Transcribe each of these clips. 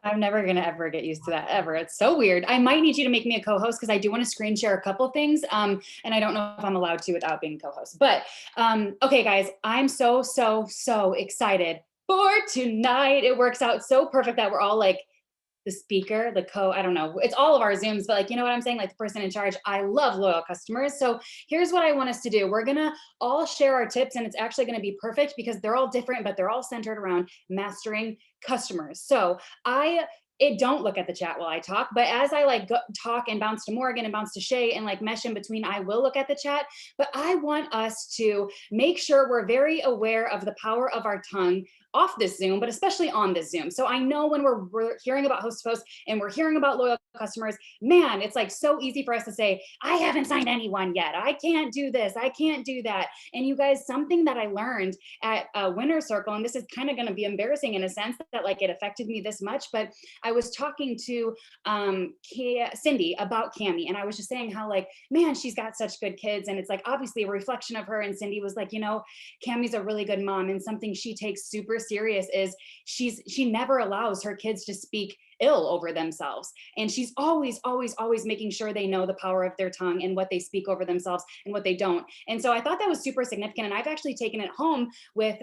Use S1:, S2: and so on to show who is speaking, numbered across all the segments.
S1: I'm never going to ever get used to that ever. It's so weird. I might need you to make me a co-host because I do want to screen share a couple things. And I don't know if I'm allowed to without being co-host. But okay, guys, I'm so excited for tonight. It works out so perfect that we're all like the speaker, I don't know, it's all of our Zooms, but like, you know what I'm saying? Like the person in charge. I love loyal customers. So here's what I want us to do. We're going to all share our tips, and it's actually going to be perfect because they're all different, but they're all centered around mastering customers. So it don't look at the chat while I talk, but as I like talk and bounce to Morgan and bounce to Shay and like mesh in between, I will look at the chat. But I want us to make sure we're very aware of the power of our tongue off this Zoom, but especially on this Zoom. So I know when we're hearing about host to post and we're hearing about loyal customers, man, it's like so easy for us to say, I haven't signed anyone yet. I can't do this. I can't do that. And you guys, something that I learned at Winner Circle, and this is kind of going to be embarrassing in a sense that like it affected me this much, but I was talking to Cindy about Cammie, and I was just saying how like, man, she's got such good kids. And it's like, obviously a reflection of her. And Cindy was like, you know, Cammie's a really good mom, and something she takes super serious is she never allows her kids to speak ill over themselves, and she's always making sure they know the power of their tongue and what they speak over themselves and what they don't. And so I thought that was super significant, and I've actually taken it home with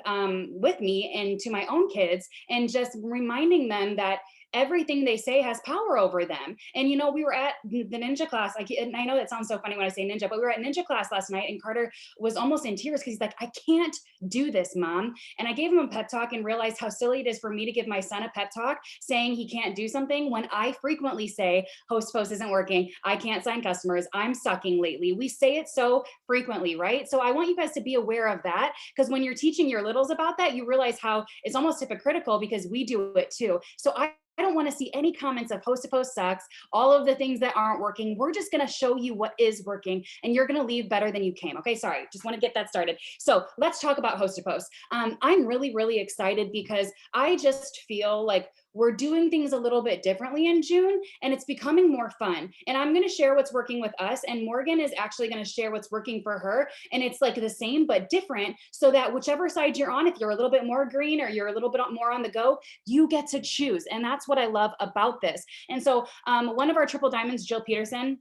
S1: me and to my own kids, and just reminding them that everything they say has power over them. And you know, we were at the ninja class. And I know that sounds so funny when I say ninja, but we were at ninja class last night, and Carter was almost in tears because he's like, I can't do this, Mom. And I gave him a pep talk and realized how silly it is for me to give my son a pep talk saying he can't do something when I frequently say host post isn't working, I can't sign customers, I'm sucking lately. We say it so frequently, right? So I want you guys to be aware of that, because when you're teaching your littles about that, you realize how it's almost hypocritical because we do it too. So I don't want to see any comments of host to post sucks, all of the things that aren't working. We're just going to show you what is working, and you're going to leave better than you came. Okay, sorry, just want to get that started. So let's talk about host to post. I'm really excited because I just feel like we're doing things a little bit differently in June, and it's becoming more fun. And I'm going to share what's working with us, and Morgan is actually going to share what's working for her. And it's like the same but different, so that whichever side you're on, if you're a little bit more green or you're a little bit more on the go, you get to choose. And that's what I love about this. And so one of our triple diamonds, Jill Peterson,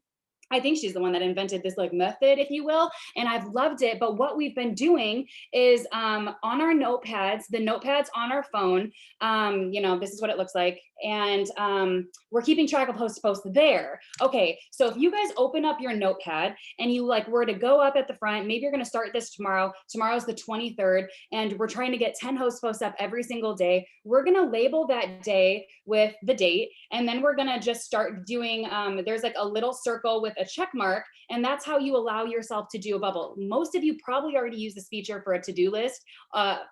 S1: I think she's the one that invented this like method, if you will, and I've loved it. But what we've been doing is on our notepads, the notepads on our phone, you know, this is what it looks like. And we're keeping track of host to post there. Okay, so if you guys open up your notepad and you like were to go up at the front, maybe you're gonna start this tomorrow. Tomorrow's the 23rd, and we're trying to get 10 host posts up every single day. We're gonna label that day with the date, and then we're gonna just start doing, there's like a little circle with a check mark, and that's how you allow yourself to do a bubble. Most of you probably already use this feature for a to-do list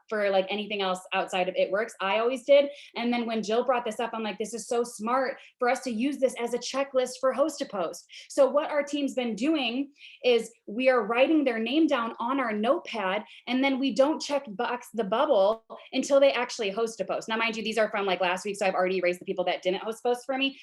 S1: for like anything else outside of It Works. I always did. And then when Jill brought this up, I'm like, this is so smart for us to use this as a checklist for host to post. So what our team's been doing is we are writing their name down on our notepad, and then we don't check box the bubble until they actually host to post. Now, mind you, these are from like last week, so I've already erased the people that didn't host post for me,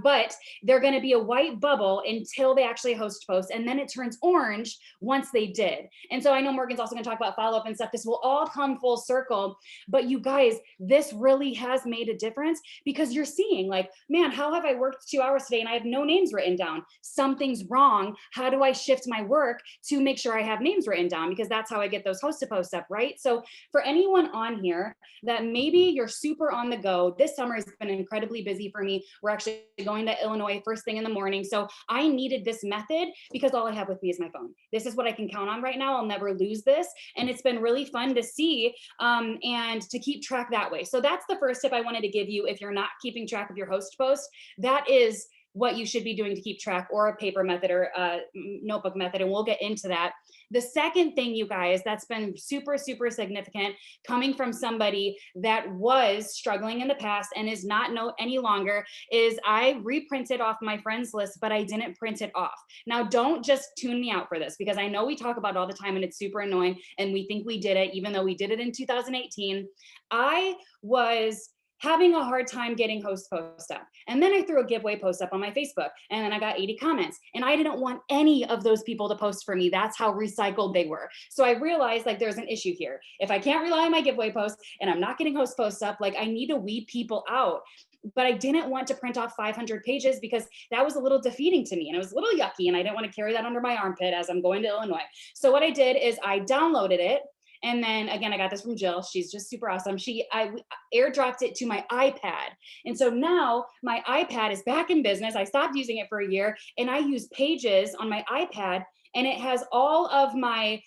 S1: but they're going to be a white bubble until they actually host post, and then it turns orange once they did. And so I know Morgan's also going to talk about follow-up and stuff. This will all come full circle, but you guys, this really has made a difference, because you're seeing like, man, how have I worked 2 hours today and I have no names written down? Something's wrong. How do I shift my work to make sure I have names written down? Because that's how I get those host to post up, right? So for anyone on here that maybe you're super on the go, this summer has been incredibly busy for me. We're actually going to Illinois first thing in the morning. So I needed this method because all I have with me is my phone. This is what I can count on right now. I'll never lose this. And it's been really fun to see and to keep track that way. So that's the first tip I wanted to give you. If you're not keeping track of your host post, that is what you should be doing to keep track, or a paper method or a notebook method. And we'll get into that. The second thing, you guys, that's been super significant, coming from somebody that was struggling in the past and is not any longer, is I reprinted off my friends list, but I didn't print it off. Now, don't just tune me out for this, because I know we talk about it all the time and it's super annoying and we think we did it, even though we did it in 2018. I was having a hard time getting host posts up. And then I threw a giveaway post up on my Facebook, and then I got 80 comments, and I didn't want any of those people to post for me. That's how recycled they were. So I realized like there's an issue here. If I can't rely on my giveaway posts and I'm not getting host posts up, like I need to weed people out. But I didn't want to print off 500 pages because that was a little defeating to me, and it was a little yucky, and I didn't want to carry that under my armpit as I'm going to Illinois. So what I did is I downloaded it. And then again, I got this from Jill. She's just super awesome. I airdropped it to my iPad. And so now my iPad is back in business. I stopped using it for a year, and I use Pages on my iPad, and it has all of my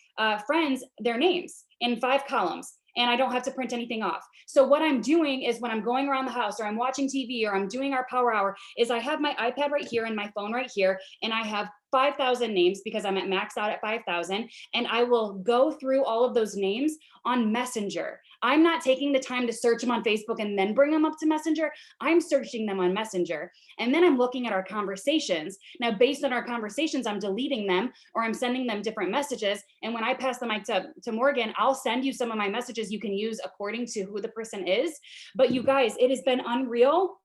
S1: friends, their names in 5 columns. And I don't have to print anything off. So what I'm doing is when I'm going around the house, or I'm watching TV, or I'm doing our power hour, is I have my iPad right here and my phone right here, and I have 5,000 names because I'm at max out at 5,000. And I will go through all of those names on Messenger. I'm not taking the time to search them on Facebook and then bring them up to Messenger. I'm searching them on Messenger. And then I'm looking at our conversations. Now, based on our conversations, I'm deleting them, or I'm sending them different messages. And when I pass the mic to Morgan, I'll send you some of my messages you can use according to who the person is. But you guys, it has been unreal,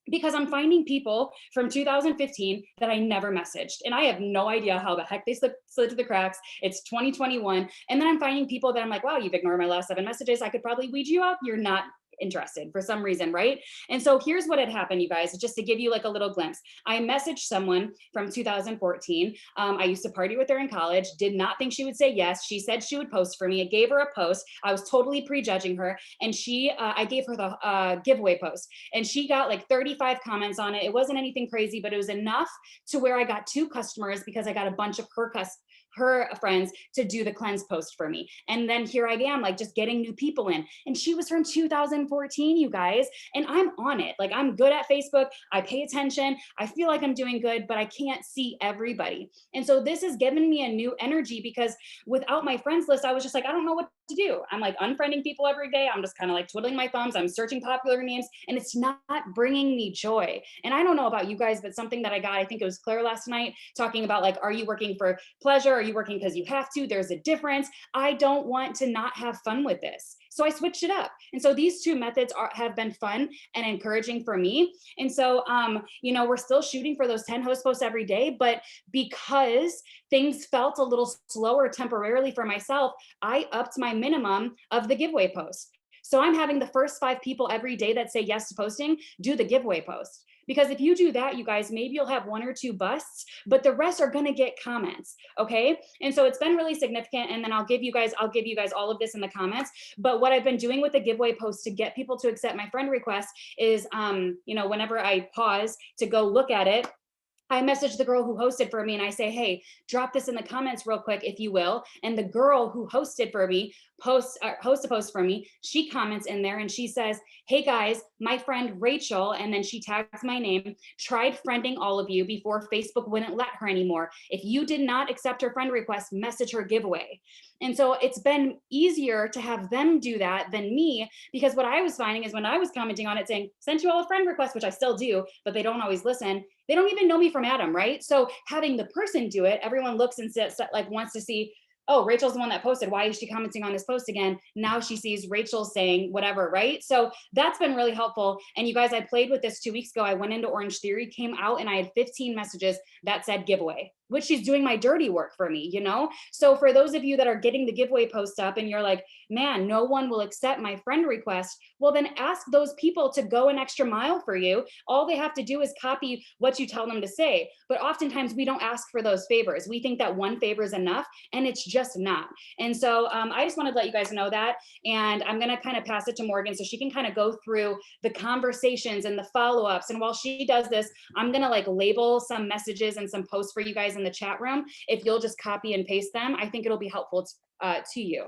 S1: because I'm finding people from 2015 that I never messaged. And I have no idea how the heck they slid through the cracks. It's 2021. And then I'm finding people that I'm like, wow, you've ignored my last 7 messages. I could probably weed you out. You're not interested for some reason, right? And so here's what had happened, you guys, just to give you like a little glimpse. I messaged someone from 2014. I used to party with her in college, did not think she would say yes. She said she would post for me. I gave her a post. I was totally prejudging her. And I gave her the giveaway post, and she got like 35 comments on it. It wasn't anything crazy, but it was enough to where I got 2 customers because I got a bunch of her friends to do the cleanse post for me. And then here I am, like just getting new people in. And she was from 2014, you guys. And I'm on it. Like I'm good at Facebook. I pay attention. I feel like I'm doing good, but I can't see everybody. And so this has given me a new energy, because without my friends list, I was just like, I don't know what to do. I'm like unfriending people every day. I'm just kind of like twiddling my thumbs. I'm searching popular names, and it's not bringing me joy. And I don't know about you guys, but something that I got, I think it was Claire last night, talking about like, are you working for pleasure? Are you working because you have to? There's a difference. I don't want to not have fun with this. So I switched it up. And so these 2 methods have been fun and encouraging for me. And so, we're still shooting for those 10 host posts every day, but because things felt a little slower temporarily for myself, I upped my minimum of the giveaway post. So I'm having the first 5 people every day that say yes to posting do the giveaway post. Because if you do that, you guys, maybe you'll have 1 or 2 busts, but the rest are going to get comments. Okay. And so it's been really significant. And then I'll give you guys all of this in the comments. But what I've been doing with the giveaway post to get people to accept my friend request is, whenever I pause to go look at it, I message the girl who hosted for me, and I say, hey, drop this in the comments real quick, if you will. And the girl who hosted for me host a post for me. She comments in there, and she says, hey guys, my friend Rachel, and then she tags my name, tried friending all of you before Facebook wouldn't let her anymore. If you did not accept her friend request, message her giveaway. And so it's been easier to have them do that than me, because what I was finding is when I was commenting on it saying, sent you all a friend request, which I still do, but they don't always listen. They don't even know me from Adam, right? So having the person do it, everyone looks and says, like, wants to see, oh, Rachel's the one that posted. Why is she commenting on this post again? Now she sees Rachel saying whatever, right? So that's been really helpful. And you guys, I played with this 2 weeks ago. I went into Orange Theory, came out, and I had 15 messages that said giveaway, which she's doing my dirty work for me, So for those of you that are getting the giveaway post up and you're like, man, no one will accept my friend request, well, then ask those people to go an extra mile for you. All they have to do is copy what you tell them to say. But oftentimes we don't ask for those favors. We think that one favor is enough, and it's just not. And so I just wanted to let you guys know that. And I'm going to kind of pass it to Morgan so she can kind of go through the conversations and the follow-ups. And while she does this, I'm going to like label some messages and some posts for you guys in the chat room. If you'll just copy and paste them, I think it'll be helpful to you.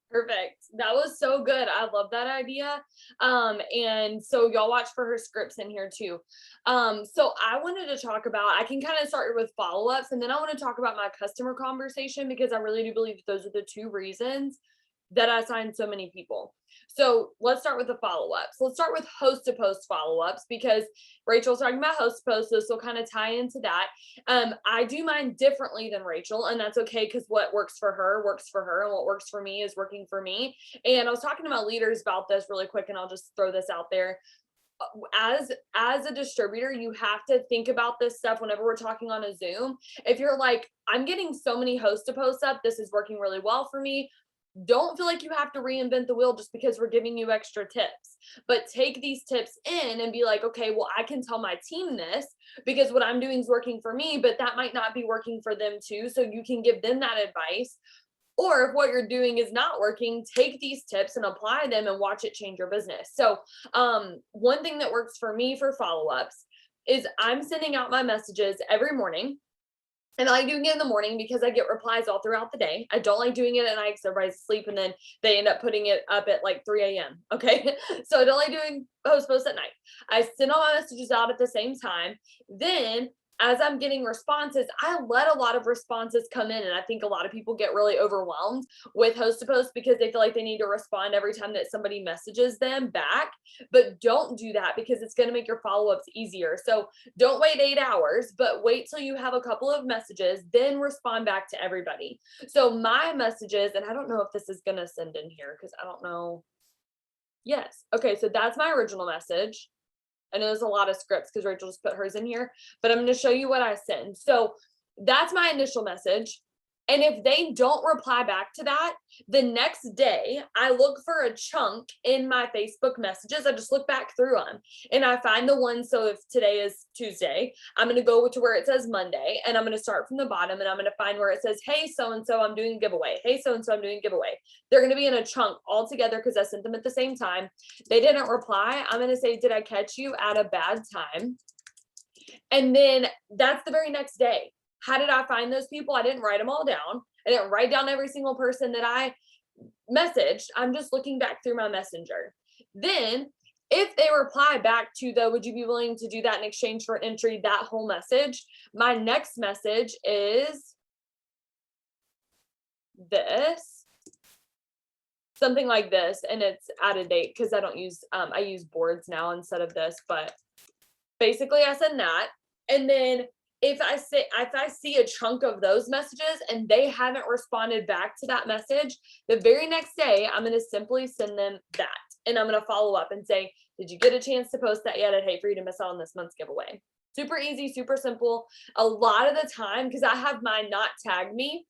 S2: Perfect. That was so good. I love that idea. And so y'all watch for her scripts in here too. So I wanted to talk about, I can kind of start with follow-ups, and then I want to talk about my customer conversation, because I really do believe those are the 2 reasons that I assign so many people. So let's start with the follow-ups. Let's start with host to post follow-ups because Rachel's talking about host to post. This will kind of tie into that. I do mine differently than Rachel, and that's okay because what works for her, and what works for me is working for me. And I was talking to my leaders about this really quick, and I'll just throw this out there. As a distributor, you have to think about this stuff whenever we're talking on a Zoom. If you're like, I'm getting so many host to post up, this is working really well for me, don't feel like you have to reinvent the wheel just because we're giving you extra tips, but take these tips in and be like, okay, well, I can tell my team this because what I'm doing is working for me, but that might not be working for them too. So you can give them that advice. Or if what you're doing is not working, take these tips and apply them and watch it change your business. So one thing that works for me for follow-ups is I'm sending out my messages every morning. And I like doing it in the morning because I get replies all throughout the day. I don't like doing it at night because everybody's asleep and then they end up putting it up at like 3 a.m. Okay. So I don't like doing posts at night. I send all my messages out at the same time. Then as I'm getting responses, I let a lot of responses come in. And I think a lot of people get really overwhelmed with host to post because they feel like they need to respond every time that somebody messages them back. But don't do that because it's going to make your follow-ups easier. So don't wait 8 hours, but wait till you have a couple of messages, then respond back to everybody. So my messages, and I don't know if this is going to send in here because I don't know. Yes. Okay. So that's my original message. I know there's a lot of scripts because Rachel just put hers in here, but I'm going to show you what I send. So that's my initial message. And if they don't reply back to that, the next day I look for a chunk in my Facebook messages. I just look back through them and I find the one. So if today is Tuesday, I'm going to go to where it says Monday and I'm going to start from the bottom and I'm going to find where it says, hey, so-and-so, I'm doing a giveaway. Hey, so-and-so, I'm doing a giveaway. They're going to be in a chunk all together because I sent them at the same time. They didn't reply. I'm going to say, did I catch you at a bad time? And then that's the very next day. How did I find those people? I didn't write them all down. I didn't write down every single person that I messaged. I'm just looking back through my messenger. Then if they reply back to the, would you be willing to do that in exchange for an entry, that whole message, my next message is this, something like this. And it's out of date because I don't use, I use boards now instead of this, but basically I send that. And then if I see a chunk of those messages and they haven't responded back to that message, the very next day, I'm going to simply send them that. And I'm going to follow up and say, did you get a chance to post that yet? I'd hate for you to miss out on this month's giveaway. Super easy, super simple. A lot of the time, because I have mine not tag me,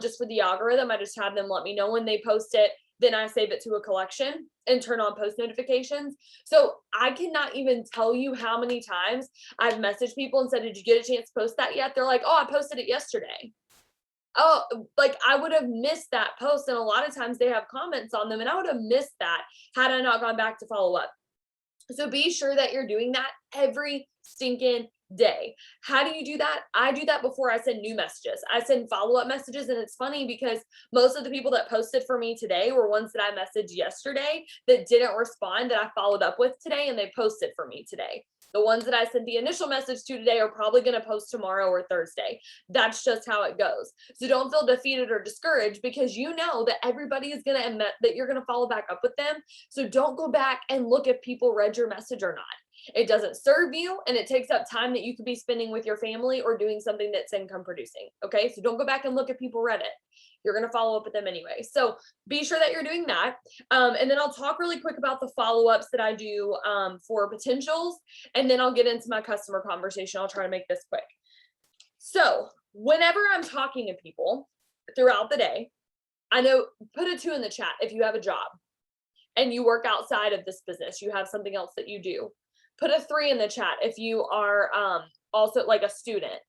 S2: just for the algorithm, I just have them let me know when they post it. Then I save it to a collection and turn on post notifications. So I cannot even tell you how many times I've messaged people and said, did you get a chance to post that yet? They're like, oh, I posted it yesterday. Oh, like I would have missed that post. And a lot of times they have comments on them and I would have missed that had I not gone back to follow up. So be sure that you're doing that every stinking day. How do you do that? I do that before I send new messages. I send follow-up messages, and it's funny because most of the people that posted for me today were ones that I messaged yesterday that didn't respond that I followed up with today and they posted for me today. The ones that I sent the initial message to today are probably going to post tomorrow or Thursday. That's just how it goes. So don't feel defeated or discouraged because you know that everybody is going to admit that you're going to follow back up with them. So don't go back and look if people read your message or not. It doesn't serve you and it takes up time that you could be spending with your family or doing something that's income producing. Okay. So don't go back and look if people read it. You're going to follow up with them anyway. So be sure that you're doing that. And then I'll talk really quick about the follow-ups that I do for potentials. And then I'll get into my customer conversation. I'll try to make this quick. So whenever I'm talking to people throughout the day, I know, put a 2 in the chat if you have a job and you work outside of this business, you have something else that you do. Put a 3 in the chat if you are also like a student.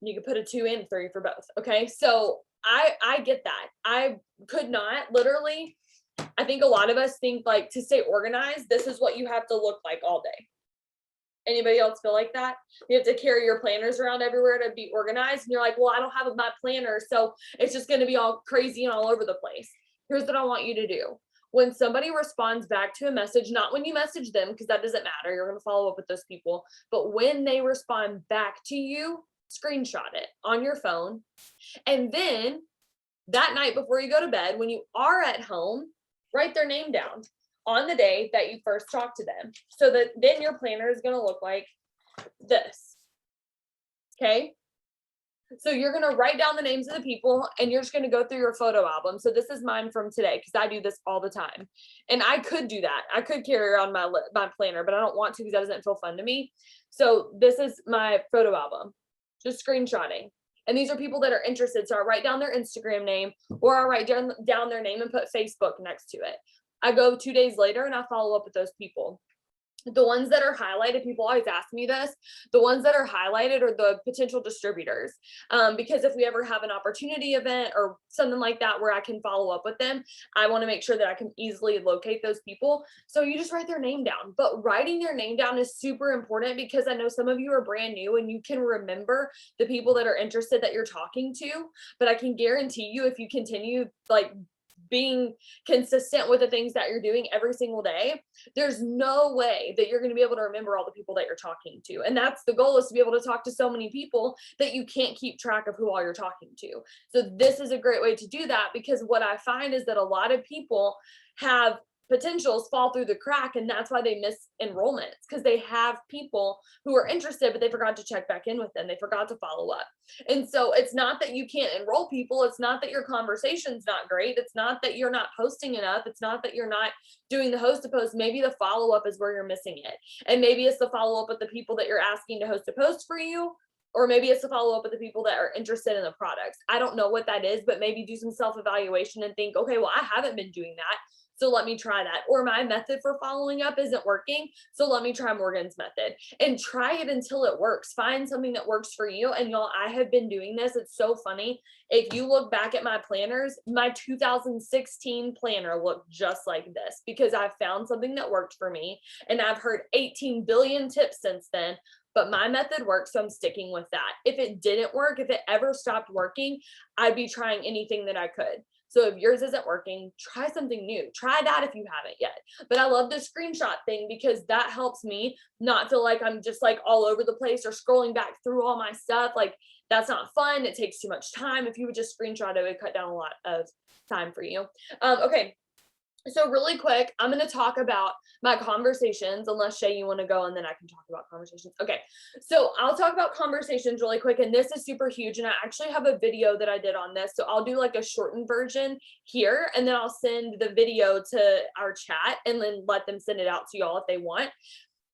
S2: You can put a 2 and 3 for both. Okay. So I get that. I could not literally, I think a lot of us think like to stay organized, this is what you have to look like all day. Anybody else feel like that? You have to carry your planners around everywhere to be organized. And you're like, well, I don't have my planner. So it's just going to be all crazy and all over the place. Here's what I want you to do. When somebody responds back to a message, not when you message them, because that doesn't matter. You're going to follow up with those people. But when they respond back to you, screenshot it on your phone. And then that night before you go to bed, when you are at home, write their name down on the day that you first talked to them. So that then your planner is going to look like this. Okay. So you're going to write down the names of the people and you're just going to go through your photo album. So this is mine from today because I do this all the time. And I could do that. I could carry around my planner, but I don't want to because that doesn't feel fun to me. So this is my photo album, just screenshotting. And these are people that are interested. So I write down their Instagram name or I write down their name and put Facebook next to it. I go 2 days later and I follow up with those people. The ones that are highlighted, people always ask me this, the ones that are highlighted are the potential distributors. Because if we ever have an opportunity event or something like that where I can follow up with them, I want to make sure that I can easily locate those people. So you just write their name down, but writing their name down is super important because I know some of you are brand new and you can remember the people that are interested that you're talking to, but I can guarantee you if you continue like being consistent with the things that you're doing every single day, there's no way that you're going to be able to remember all the people that you're talking to. And that's the goal, is to be able to talk to so many people that you can't keep track of who all you're talking to. So this is a great way to do that, because what I find is that a lot of people have potentials fall through the crack, and that's why they miss enrollments, because they have people who are interested but they forgot to check back in with them, they forgot to follow up. And so it's not that you can't enroll people, it's not that your conversation's not great, it's not that you're not posting enough, it's not that you're not doing the host to post. Maybe the follow-up is where you're missing it, and maybe it's the follow-up with the people that you're asking to host a post for you, or maybe it's to follow up with the people that are interested in the products. I don't know what that is, but maybe do some self-evaluation and think, okay, well, I haven't been doing that, so let me try that. Or my method for following up isn't working, so let me try Morgan's method, and try it until it works. Find something that works for you. And y'all, I have been doing this. It's so funny. If you look back at my planners, my 2016 planner looked just like this, because I found something that worked for me, and I've heard 18 billion tips since then. But my method works, so I'm sticking with that. If it didn't work, if it ever stopped working, I'd be trying anything that I could. So if yours isn't working, try something new. Try that if you haven't yet. But I love the screenshot thing, because that helps me not feel like I'm just like all over the place or scrolling back through all my stuff. Like, that's not fun. It takes too much time. If you would just screenshot, it would cut down a lot of time for you. Okay. So really quick, I'm going to talk about my conversations, unless Shay, you want to go, and then I can talk about conversations. Okay. So I'll talk about conversations really quick. And this is super huge. And I actually have a video that I did on this. So I'll do like a shortened version here, and then I'll send the video to our chat and then let them send it out to y'all if they want.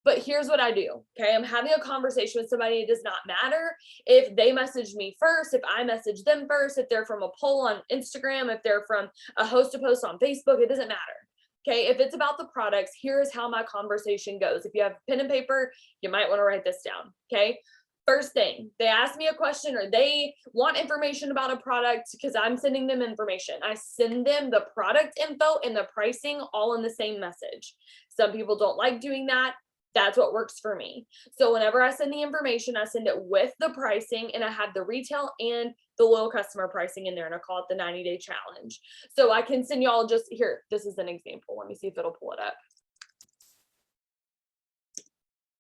S2: But here's what I do. Okay. I'm having a conversation with somebody. It does not matter if they message me first, if I message them first, if they're from a poll on Instagram, if they're from a host to post on Facebook, it doesn't matter. Okay. If it's about the products, here's how my conversation goes. If you have pen and paper, you might want to write this down. Okay. First thing, they ask me a question or they want information about a product, because I'm sending them information. I send them the product info and the pricing all in the same message. Some people don't like doing that. That's what works for me. So whenever I send the information, I send it with the pricing, and I have the retail and the loyal customer pricing in there, and I call it the 90-day challenge. So I can send y'all just here. This is an example. Let me see if it'll pull it up.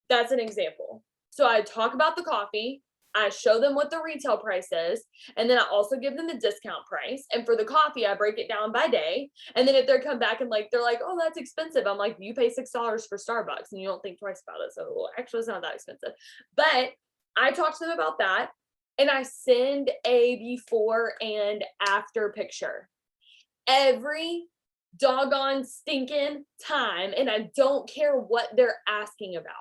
S2: That's an example. So I talk about the coffee. I show them what the retail price is, and then I also give them the discount price. And for the coffee, I break it down by day. And then if they come back and they're like, oh, that's expensive, I'm like, you pay $6 for Starbucks and you don't think twice about it. So well, actually, it's not that expensive. But I talk to them about that, and I send a before and after picture every doggone stinking time, and I don't care what they're asking about.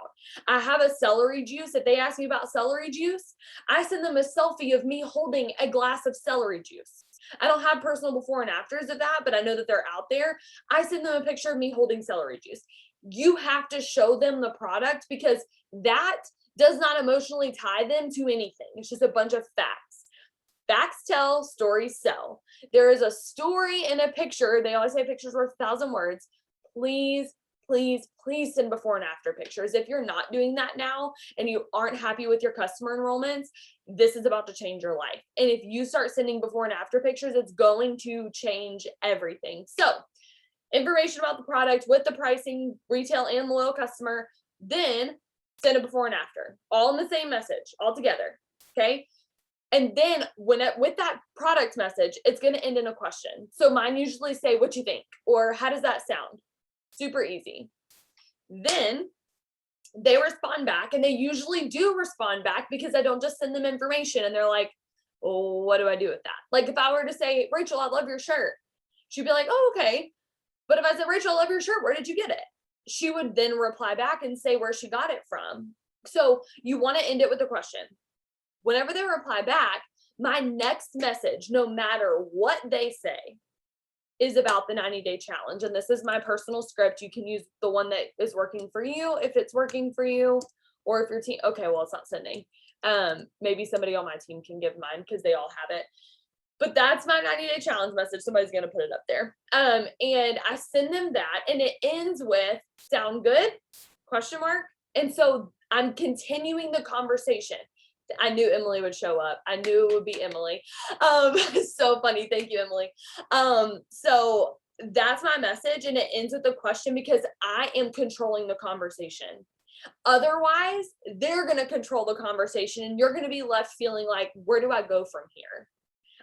S2: I have a celery juice. If they ask me about celery juice, I send them a selfie of me holding a glass of celery juice. I don't have personal before and afters of that, but I know that they're out there. I send them a picture of me holding celery juice. You have to show them the product, because that does not emotionally tie them to anything. It's just a bunch of facts. Facts tell, stories sell. There is a story in a picture. They always say pictures worth 1,000 words. Please, please, please send before and after pictures. If you're not doing that now and you aren't happy with your customer enrollments, this is about to change your life. And if you start sending before and after pictures, it's going to change everything. So information about the product with the pricing, retail and loyal customer, then send a before and after, all in the same message, all together. Okay. And then with that product message, it's going to end in a question. So mine usually say, what you think? Or how does that sound? Super easy. Then they respond back, and they usually do respond back because I don't just send them information and they're like, oh, what do I do with that? Like if I were to say, Rachel, I love your shirt, she'd be like, oh, okay. But if I said, Rachel, I love your shirt, where did you get it? She would then reply back and say where she got it from. So you want to end it with a question. Whenever they reply back, my next message, no matter what they say, is about the 90-day challenge. And this is my personal script. You can use the one that is working for you if it's working for you, or if your team, okay, well, it's not sending. Maybe somebody on my team can give mine because they all have it. But that's my 90-day challenge message. Somebody's going to put it up there. And I send them that, and it ends with sound good? Question mark. And so I'm continuing the conversation. I knew Emily would show up. I knew it would be Emily. So funny. Thank you, Emily. So that's my message. And it ends with a question because I am controlling the conversation. Otherwise, they're going to control the conversation and you're going to be left feeling like, where do I go from here?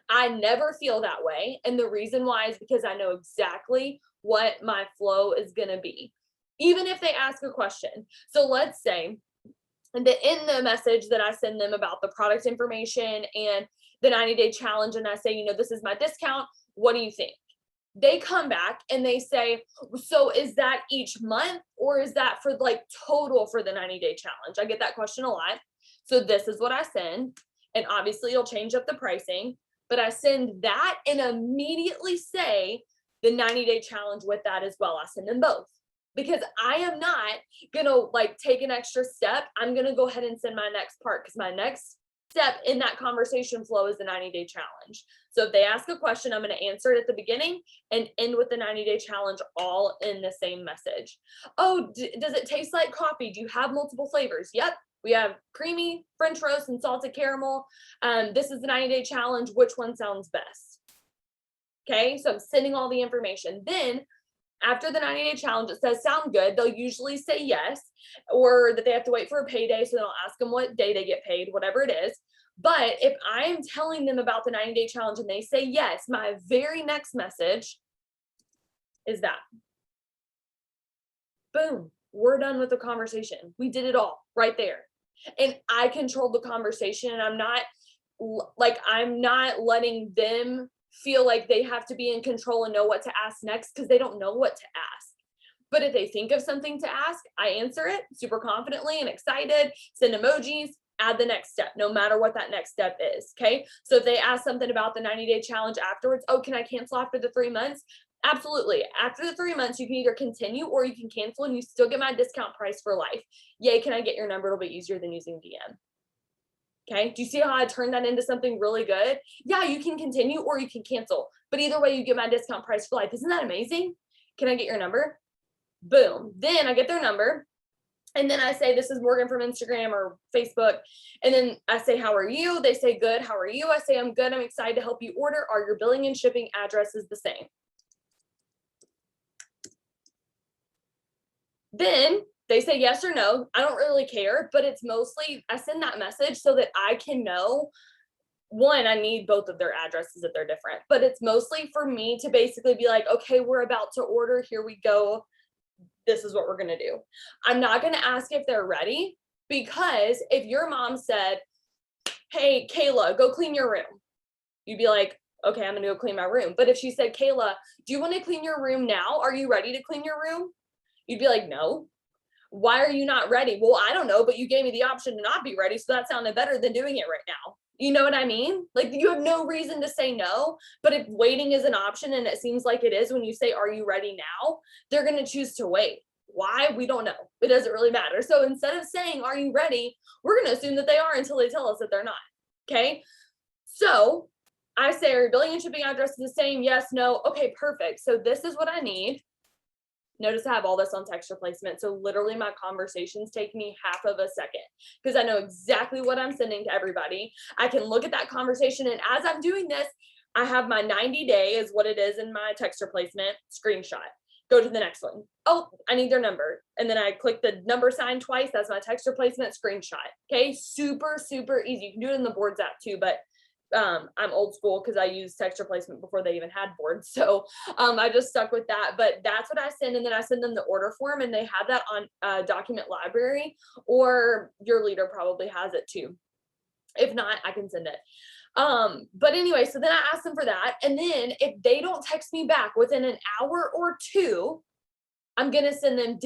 S2: I never feel that way. And the reason why is because I know exactly what my flow is going to be, even if they ask a question. So let's say, in the message that I send them about the product information and the 90-day challenge, and I say, you know, this is my discount. What do you think? They come back and they say, so is that each month or is that for like total for the 90-day challenge? I get that question a lot. So this is what I send. And obviously you'll change up the pricing, but I send that and immediately say the 90-day challenge with that as well. I send them both. Because I am not going to like take an extra step. I'm going to go ahead and send my next part because my next step in that conversation flow is the 90-day challenge. So if they ask a question, I'm going to answer it at the beginning and end with the 90-day challenge all in the same message. Oh, does it taste like coffee? Do you have multiple flavors? Yep. We have creamy, French roast, and salted caramel. This is the 90-day challenge. Which one sounds best? Okay. So I'm sending all the information. Then after the 90-day challenge, it says sound good. They'll usually say yes, or that they have to wait for a payday. So they'll ask them what day they get paid, whatever it is. But if I'm telling them about the 90-day challenge and they say yes, my very next message is that. Boom, we're done with the conversation. We did it all right there. And I controlled the conversation, and I'm not letting them feel like they have to be in control and know what to ask next because they don't know what to ask. But if they think of something to ask, I answer it super confidently and excited, send emojis, add the next step, no matter what that next step is. Okay. So if they ask something about the 90-day challenge afterwards, oh, can I cancel after the 3 months? Absolutely. After the 3 months, you can either continue or you can cancel and you still get my discount price for life. Yay, can I get your number? It'll be easier than using DM. Okay. Do you see how I turned that into something really good? Yeah, you can continue or you can cancel, but either way, you get my discount price for life. Isn't that amazing? Can I get your number? Boom. Then I get their number. And then I say, this is Morgan from Instagram or Facebook. And then I say, how are you? They say, good. How are you? I say, I'm good. I'm excited to help you order. Are your billing and shipping addresses the same? Then they say yes or no. I don't really care, but it's mostly, I send that message so that I can know, one, I need both of their addresses if they're different, but it's mostly for me to basically be like, okay, we're about to order. Here we go. This is what we're going to do. I'm not going to ask if they're ready, because if your mom said, hey, Kayla, go clean your room, you'd be like, okay, I'm going to go clean my room. But if she said, Kayla, do you want to clean your room now? Are you ready to clean your room? You'd be like, no. Why are you not ready? Well, I don't know, but you gave me the option to not be ready. So that sounded better than doing it right now. You know what I mean? Like, you have no reason to say no, but if waiting is an option, and it seems like it is when you say, are you ready now? They're going to choose to wait. Why? We don't know. It doesn't really matter. So instead of saying, are you ready? We're going to assume that they are until they tell us that they're not. Okay. So I say, are your billing and shipping addresses the same? Yes, no. Okay, perfect. So this is what I need. Notice I have all this on text replacement. So literally my conversations take me half of a second because I know exactly what I'm sending to everybody. I can look at that conversation, and as I'm doing this, I have my 90-day is what it is in my text replacement screenshot. Go to the next one. Oh, I need their number. And then I click the number sign twice. That's my text replacement screenshot. Okay. Super, super easy. You can do it in the Boards app too, but I'm old school because I used texture placement before they even had boards. So I just stuck with that. But that's what I send. And then I send them the order form, and they have that on document library, or your leader probably has it too. If not, I can send it. But anyway, so then I ask them for that. And then if they don't text me back within an hour or two, I'm going to send them,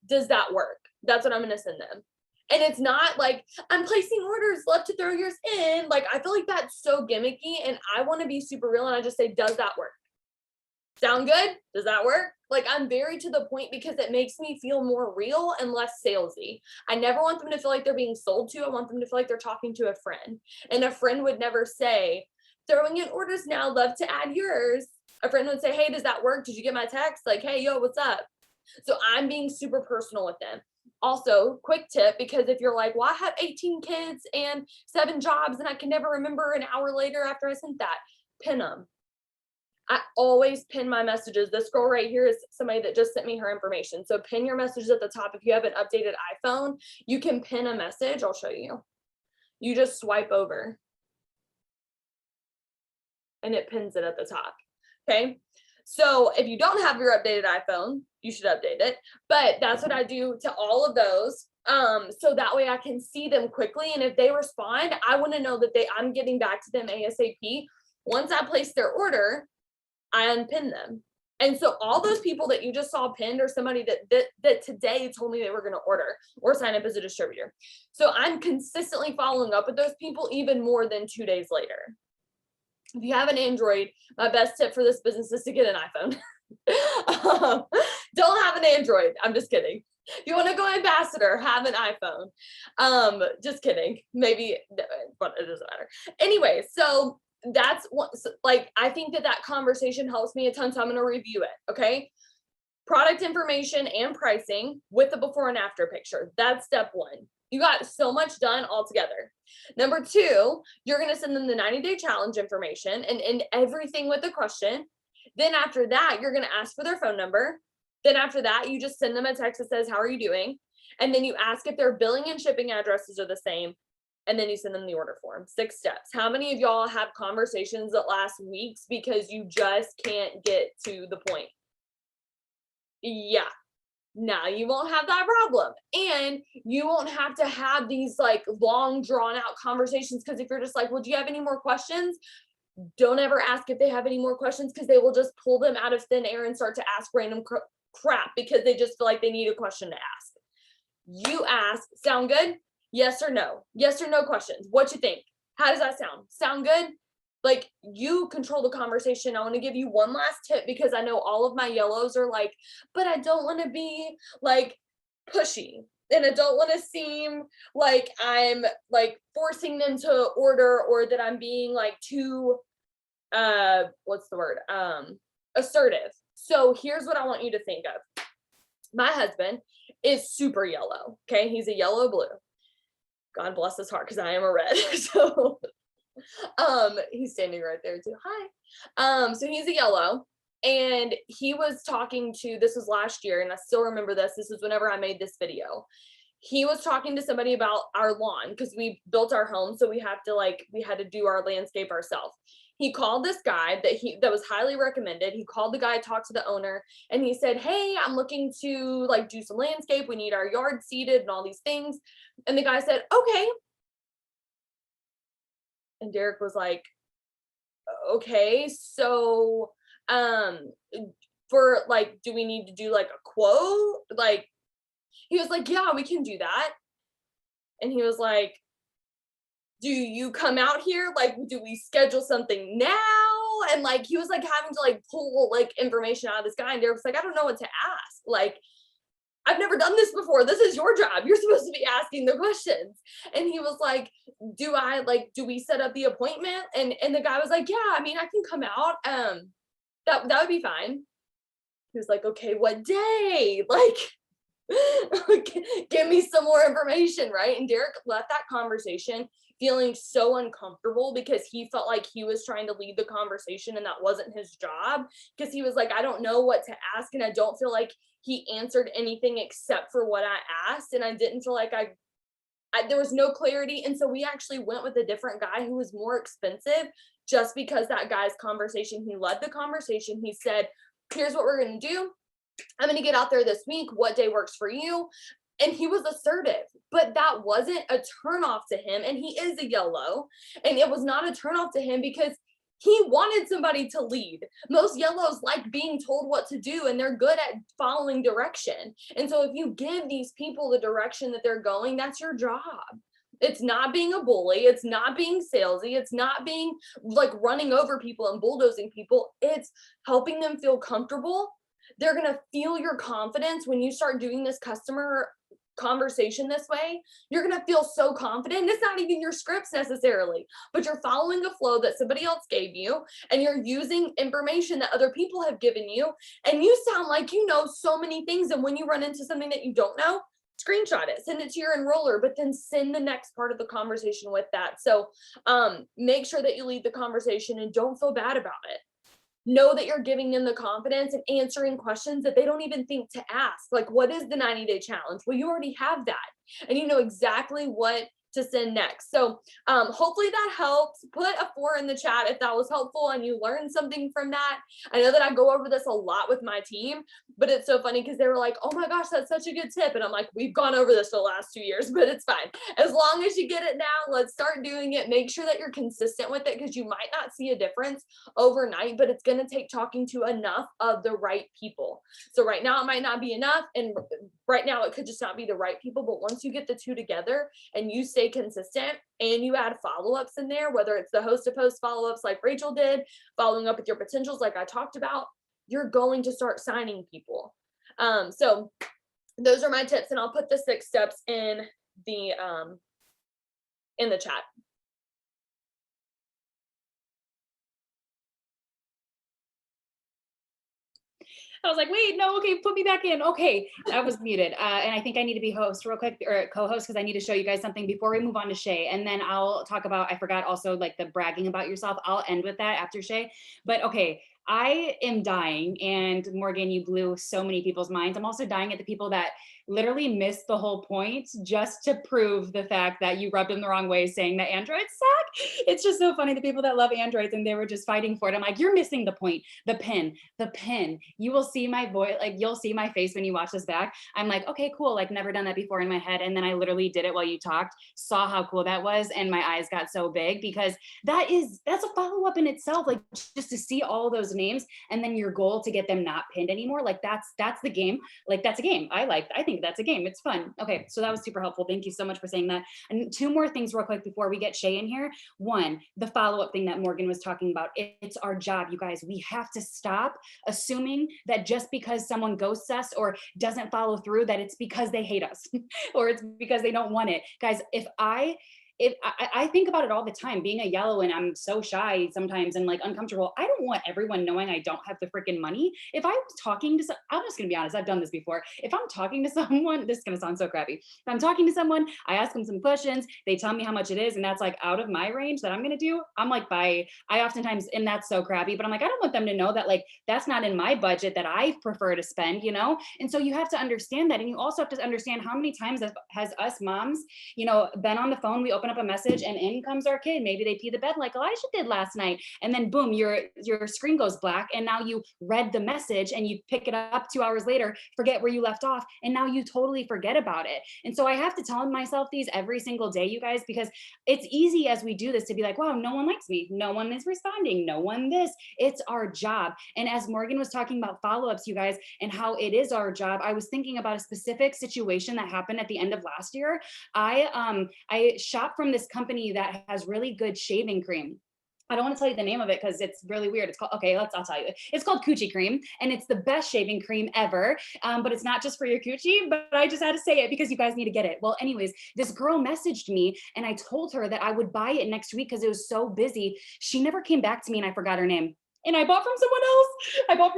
S2: does that work? That's what I'm going to send them. And it's not like I'm placing orders, love to throw yours in. Like, I feel like that's so gimmicky, and I want to be super real. And I just say, does that work? Sound good? Does that work? Like, I'm very to the point because it makes me feel more real and less salesy. I never want them to feel like they're being sold to. I want them to feel like they're talking to a friend. And a friend would never say, throwing in orders now, love to add yours. A friend would say, hey, does that work? Did you get my text? Like, hey, yo, what's up? So I'm being super personal with them. Also, quick tip, because if you're like, well, I have 18 kids and 7 jobs and I can never remember an hour later after I sent that, pin them. I always pin my messages. This girl right here is somebody that just sent me her information. So pin your messages at the top. If you have an updated iPhone, you can pin a message. I'll show you. You just swipe over and it pins it at the top. Okay. So if you don't have your updated iPhone, you should update it. But that's what I do to all of those. So that way I can see them quickly. And if they respond, I want to know that I'm getting back to them ASAP. Once I place their order, I unpin them. And so all those people that you just saw pinned are somebody that today told me they were going to order or sign up as a distributor. So I'm consistently following up with those people even more than 2 days later. If you have an Android, my best tip for this business is to get an iPhone. Don't have an Android. I'm just kidding. If you want to go ambassador, have an iPhone. Just kidding. Maybe, but it doesn't matter. Anyway, so that's what, like, I think that conversation helps me a ton. So I'm going to review it. Okay. Product information and pricing with the before and after picture. That's step 1. You got so much done all together. Number 2, you're going to send them the 90-day challenge information and everything with the question. Then after that, you're going to ask for their phone number. Then after that, you just send them a text that says, how are you doing? And then you ask if their billing and shipping addresses are the same. And then you send them the order form. 6 steps. How many of y'all have conversations that last weeks because you just can't get to the point? Yeah. Now you won't have that problem, and you won't have to have these like long drawn out conversations. Because if you're just like, well, do you have any more questions? Don't ever ask if they have any more questions, because they will just pull them out of thin air and start to ask random crap because they just feel like they need a question to ask. You ask, sound good? Yes or no? Yes or no questions. What you think? How does that sound? Sound good? Like, you control the conversation. I want to give you one last tip, because I know all of my yellows are like, but I don't want to be like pushy, and I don't want to seem like I'm like forcing them to order, or that I'm being like too, what's the word? Assertive. So here's what I want you to think of. My husband is super yellow. Okay. He's a yellow blue. God bless his heart, because I am a red. So he's standing right there too. Hi. So he's a yellow, and he was talking to, this was last year, and I still remember this. This is whenever I made this video. He was talking to somebody about our lawn, because we built our home. So we had to do our landscape ourselves. He called this guy that was highly recommended. He called the guy, talked to the owner, and he said, hey, I'm looking to like do some landscape. We need our yard seeded and all these things. And the guy said, okay. And Derek was like, okay, so for like, do we need to do like a quote? Like, he was like, yeah, we can do that. And he was like, do you come out here? Like, do we schedule something now? And like, he was like having to like pull like information out of this guy. And Derek was like, I don't know what to ask. Like, I've never done this before. This is your job. You're supposed to be asking the questions. And he was like, do we set up the appointment? And the guy was like, yeah, I mean, I can come out. That would be fine. He was like, okay, what day? Like, give me some more information, right? And Derek left that conversation feeling so uncomfortable, because he felt like he was trying to lead the conversation and that wasn't his job. Because he was like, I don't know what to ask, and I don't feel like he answered anything except for what I asked, and I didn't feel like I there was no clarity. And so we actually went with a different guy who was more expensive, just because that guy's conversation, he led the conversation. He said, here's what we're going to do. I'm going to get out there this week. What day works for you? And he was assertive, but that wasn't a turnoff to him. And he is a yellow. And it was not a turnoff to him because he wanted somebody to lead. Most yellows like being told what to do, and they're good at following direction. And so if you give these people the direction that they're going, that's your job. It's not being a bully. It's not being salesy. It's not being like running over people and bulldozing people. It's helping them feel comfortable. They're going to feel your confidence when you start doing this customer conversation this way. You're going to feel so confident. It's not even your scripts necessarily, but you're following a flow that somebody else gave you, and you're using information that other people have given you. And you sound like you know so many things. And when you run into something that you don't know, screenshot it, send it to your enroller, but then send the next part of the conversation with that. So make sure that you lead the conversation and don't feel bad about it. Know that you're giving them the confidence and answering questions that they don't even think to ask. Like, what is the 90-day challenge? Well, you already have that, and you know exactly what to send next. So hopefully that helps. Put a 4 in the chat if that was helpful and you learned something from that. I know that I go over this a lot with my team, but it's so funny because they were like, oh my gosh, that's such a good tip. And I'm like, we've gone over this for the last 2 years, but it's fine. As long as you get it now, let's start doing it. Make sure that you're consistent with it, because you might not see a difference overnight, but it's going to take talking to enough of the right people. So right now it might not be enough, and right now it could just not be the right people. But once you get the two together and you stay consistent and you add follow-ups in there, whether it's the host to post follow-ups like Rachel did, following up with your potentials like I talked about, you're going to start signing people. So those are my tips, and I'll put the 6 steps in the chat.
S1: I was like, wait, no, okay, put me back in. Okay, I was muted. And I think I need to be host real quick, or co-host, because I need to show you guys something before we move on to Shay. And then I'll talk about, I forgot also like the bragging about yourself. I'll end with that after Shay. But okay, I am dying. And Morgan, you blew so many people's minds. I'm also dying at the people that literally missed the whole point just to prove the fact that you rubbed them the wrong way, saying that Androids suck. It's just so funny, the people that love Androids and they were just fighting for it. I'm like, you're missing the point. The pin. You will see my voice, like you'll see my face when you watch this back. I'm like, okay, cool. Like never done that before in my head. And then I literally did it while you talked, saw how cool that was. And my eyes got so big, because that's a follow-up in itself. Like just to see all those names, and then your goal to get them not pinned anymore. Like that's the game. Like that's a game. I think that's a game. It's fun. Okay. So that was super helpful. Thank you so much for saying that. And 2 more things real quick before we get Shay in here. 1, the follow-up thing that Morgan was talking about. It's our job, you guys. We have to stop assuming that just because someone ghosts us or doesn't follow through, that it's because they hate us or it's because they don't want it. Guys, if I think about it all the time, being a yellow, and I'm so shy sometimes and like uncomfortable. I don't want everyone knowing I don't have the freaking money. If I was talking to I'm just gonna be honest, I've done this before. If I'm talking to someone, this is gonna sound so crappy. If I'm talking to someone, I ask them some questions, they tell me how much it is, and that's like out of my range that I'm gonna do. I'm like, I oftentimes, and that's so crappy, but I'm like, I don't want them to know that like that's not in my budget that I prefer to spend, you know? And so you have to understand that. And you also have to understand how many times has us moms, you know, been on the phone, we open up a message and in comes our kid. Maybe they pee the bed like Elijah did last night. And then boom, your screen goes black. And now you read the message and you pick it up 2 hours later, forget where you left off. And now you totally forget about it. And so I have to tell myself these every single day, you guys, because it's easy as we do this to be like, wow, no one likes me. No one is responding. No one this. It's our job. And as Morgan was talking about follow-ups, you guys, and how it is our job, I was thinking about a specific situation that happened at the end of last year. I shop from this company that has really good shaving cream. I don't want to tell you the name of it because it's really weird. It's called, okay, I'll tell you. It's called Coochie Cream, and it's the best shaving cream ever. But it's not just for your coochie, but I just had to say it because you guys need to get it. Well, anyways, this girl messaged me and I told her that I would buy it next week because it was so busy. She never came back to me and I forgot her name. And I bought from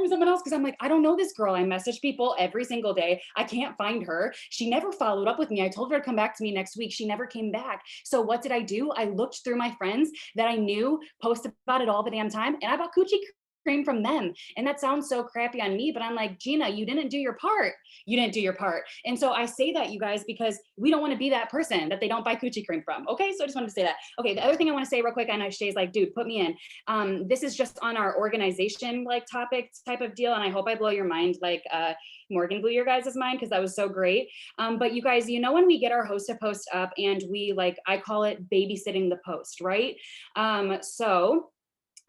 S1: someone else because I'm like, I don't know this girl. I message people every single day. I can't find her. She never followed up with me. I told her to come back to me next week. She never came back. So what did I do? I looked through my friends that I knew post about it all the damn time, and I bought Coochie cream from them. And that sounds so crappy on me, but I'm like, Gina, you didn't do your part. You didn't do your part. And so I say that, you guys, because we don't want to be that person that they don't buy coochie cream from. Okay. So I just wanted to say that. Okay. The other thing I want to say real quick, I know Shay's like, dude, put me in. This is just on our organization like topic type of deal. And I hope I blow your mind like Morgan blew your guys' mind because that was so great. But you guys, when we get our host to post up and we like, I call it babysitting the post, right? I'm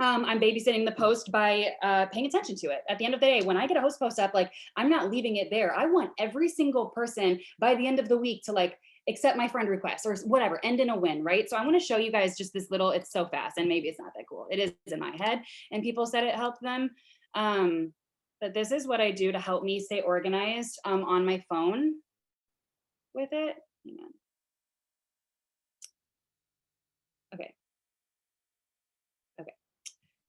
S1: babysitting the post by paying attention to it. At the end of the day, when I get a host post up, like I'm not leaving it there. I want every single person by the end of the week to like accept my friend request or whatever, end in a win, right? So I want to show you guys just this little, it's so fast and maybe it's not that cool. It is in my head and people said it helped them. But this is what I do to help me stay organized on my phone with it. Hang on. Okay.